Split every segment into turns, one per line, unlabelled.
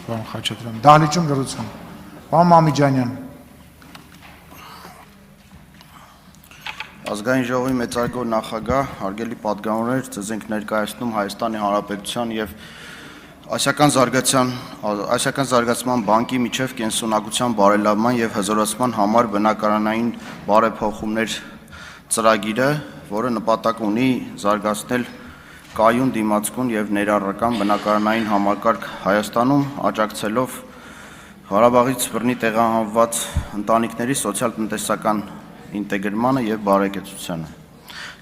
պարոն Խաչատրյան։ Դահլիճում լրացում։ Պարոն Մամիջանյան։
Ազգային ժողովի մեծարգո նախագահ, հարգելի պատգամավորներ, ձեզ ենք ներկայացնում Հայաստանի Հանրապետության եւ Ասիական զարգացման բանկի միջև կենսունակության բարելավման եւ հզորացման համար բնակարանային բարեփոխումներ ծրագիրը, որը նպատակ ունի զարգացնել կայուն դիմացկուն եւ ներառական բնակարանային համակարգ Հայաստանում, աջակցելով Ղարաբաղից բռնի տեղահանված ընտանիքների սոցիալ-տնտեսական ինտեգրմանը եւ բարեկեցությանը։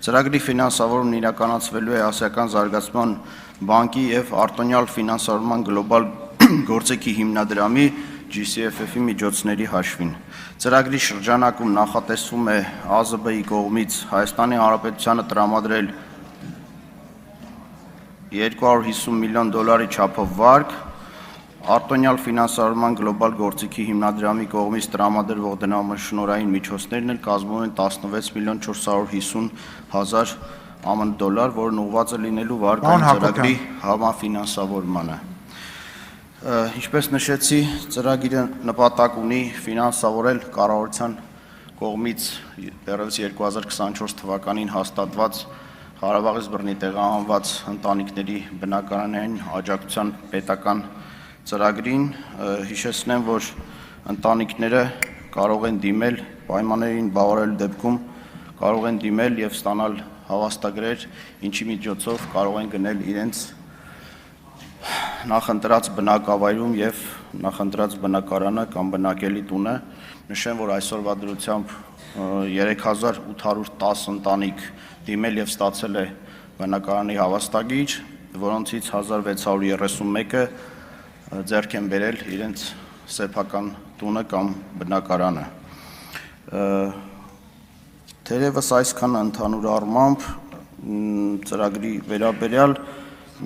Ծրագրի ֆինանսավորումն իրականացվելու է Ասիական զարգացման բանկի եւ արտոնյալ ֆինանսավորման գլոբալ գործիքի հիմնադրամի GCFF-ի միջոցների հաշվին։ Ծրագրի շրջանակում նախատեսվում է ԱԶԲ-ի կողմից Հայաստանի Հանրապետությանը տրամադրել $250 միլիոն չափով վարկ, արտոնյալ ֆինանսավորման գլոբալ գործիքի հիմնադրամի կողմից տրամադրվող դրամաշնորհային միջոցներն էլ կազմում են $16 միլիոն 450 հազար ԱՄՆ, որն ուղղված է լինելու վարկային ծրագրի համաֆինանսավորմանը։ Ինչպես նշեցի, ծրագիրը նպատակ ունի ֆինանսավորել կառավարության կողմից դեռևս 2024 թվականին հաստատված Ղարաբաղից բռնի տեղահանված ընտանիքների բնակարանային աջակցության պետական ծրագրին։ Հիշեցնեմ, որ ընտանիքները կարող են դիմել պայմաններին բավարարելու դեպքում կարող են դիմել եւ ստանալ հավաստագրեր, ինչի միջոցով կարող են գնել իրենց նախընտրած բնակավայրում եւ նախընտրած բնակարանը կամ բնակելի տունը։ Նշեմ, որ այսօրվա դրությամբ 3810 ընտանիք դիմել եւ ստացել է բնակարանի հավաստագիր, որոնցից 1631-ը ձեռք են բերել իրենց սեփական տունը կամ բնակարանը։ Թերևս այսքան ընդհանուր առմամբ ծրագրի վերաբերյալ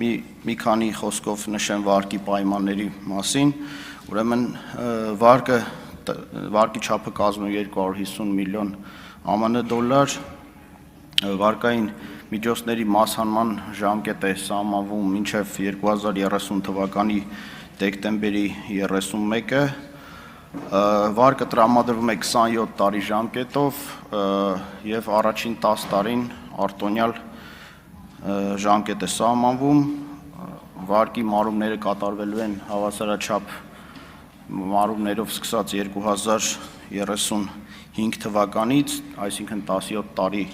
մի քանի խոսքով նշեմ վարկի պայմանների մասին։ Ուրեմն վարկի չափը կազմում է $250 միլիոն ԱՄՆ, վարկային միջոցների մասհանման ժամկետ է սահմանվում մինչև 2030 թվականի դեկտեմբերի 31-ը, վարկը տրամադրվում է 27 տարի ժամկետով եւ առաջին 10 տարին արտոնյալ ժամկետ է սահմանվում, վարկի մարումները կատարվելու են հավասարաչափ մարումներով սկսած 2035 թվականից, այսինքն 17 տարի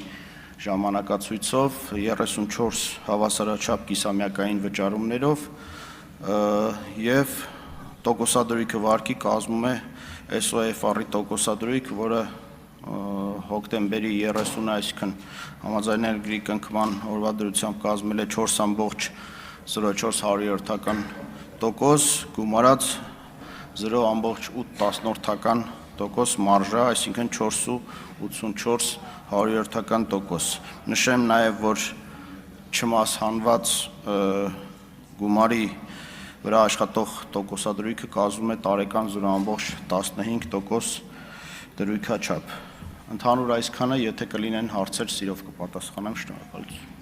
ժամանակացույցով, 34 հավասարաչափ կիսամյակային վճարումներով եւ տոկոսադրույքը վարկի կազմում է SOFR-ի տոկոսադրույք, որը հոկտեմբերի 30-ը, այսինքն համաձայնագրի կնքման օրվա դրությամբ կազմել է 4.04%, գումարած 0.8% մարժա, այսինքն 4.84%։ Նշեմ նաև, որ չմասհանված գումարի վրա աշխատող տոկոսադրույքը կազմում է տարեկան 0.15% դրույքաչափ։ Ընդհանուր այսքանը, եթե կլինեն հարցեր, սիրով կպատասխանեմ, շնորհակալություն։